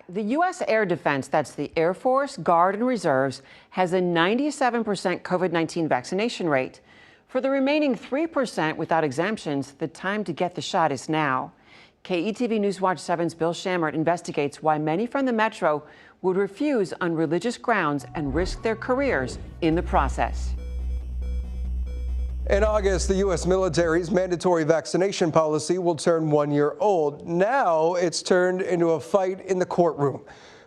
The U.S. Air Defense, that's the Air Force, Guard, and Reserves, has a 97% COVID-19 vaccination rate. For the remaining 3% without exemptions, the time to get the shot is now. KETV Newswatch 7's Bill Shammert investigates why many from the Metro would refuse on religious grounds and risk their careers in the process. In August, the U.S. military's mandatory vaccination policy will turn 1 year old. Now it's turned into a fight in the courtroom,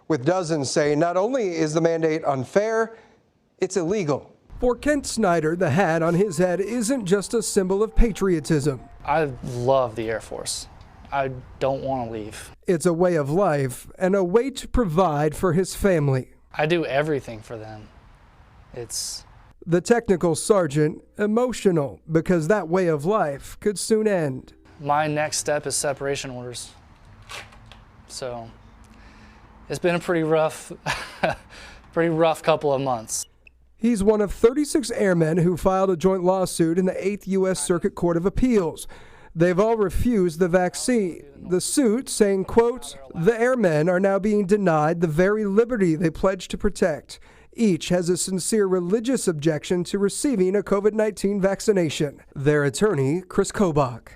with dozens saying not only is the mandate unfair, it's illegal. For Kent Snyder, the hat on his head isn't just a symbol of patriotism. I love the Air Force. I don't want to leave. It's a way of life and a way to provide for his family. I do everything for them. The technical sergeant, emotional because that way of life could soon end. My next step is separation orders. So it's been a pretty rough couple of months. He's one of 36 airmen who filed a joint lawsuit in the 8th U.S. Circuit Court of Appeals. They've all refused the vaccine. The suit saying, quote, "The airmen are now being denied the very liberty they pledged to protect." Each has a sincere religious objection to receiving a COVID-19 vaccination. Their attorney, Chris Kobach.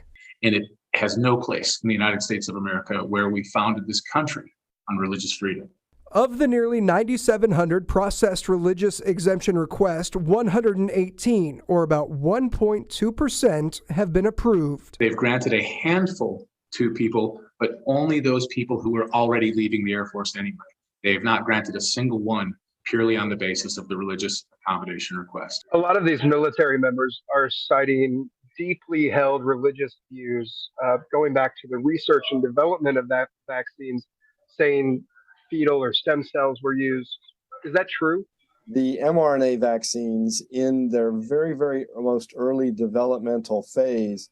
And it has no place in the United States of America, where we founded this country on religious freedom. Of the nearly 9,700 processed religious exemption requests, 118, or about 1.2%, have been approved. They've granted a handful to people, but only those people who were already leaving the Air Force anyway. They have not granted a single one purely on the basis of the religious accommodation request. A lot of these military members are citing deeply held religious views, going back to the research and development of that vaccines, saying fetal or stem cells were used. Is that true? The mRNA vaccines in their very, very most early developmental phase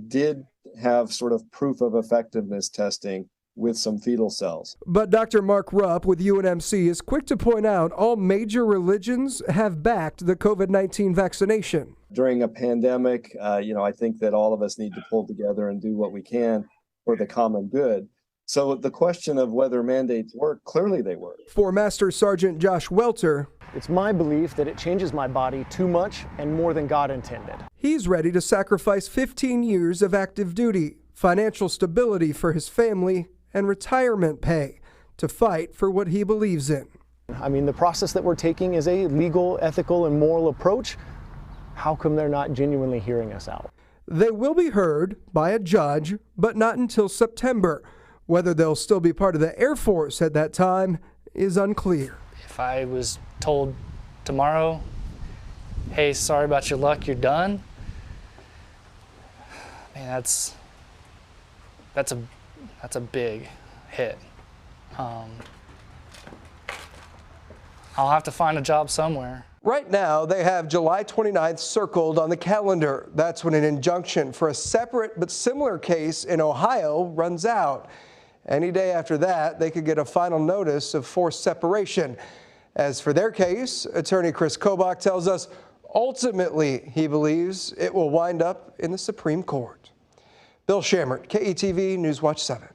did have sort of proof of effectiveness testing with some fetal cells. But Dr. Mark Rupp with UNMC is quick to point out all major religions have backed the COVID-19 vaccination. During a pandemic, I think that all of us need to pull together and do what we can for the common good. So the question of whether mandates work, clearly they work. For Master Sergeant Josh Welter, it's my belief that it changes my body too much and more than God intended. He's ready to sacrifice 15 years of active duty, financial stability for his family, and retirement pay to fight for what he believes in. I mean, the process that we're taking is a legal, ethical, and moral approach. How come they're not genuinely hearing us out? They will be heard by a judge, but not until September. Whether they'll still be part of the Air Force at that time is unclear. If I was told tomorrow, hey, sorry about your luck, you're done, man, that's a big hit. I'll have to find a job somewhere. Right now, they have July 29th circled on the calendar. That's when an injunction for a separate but similar case in Ohio runs out. Any day after that, they could get a final notice of forced separation. As for their case, attorney Chris Kobach tells us ultimately he believes it will wind up in the Supreme Court. Bill Shammert, KETV Newswatch 7.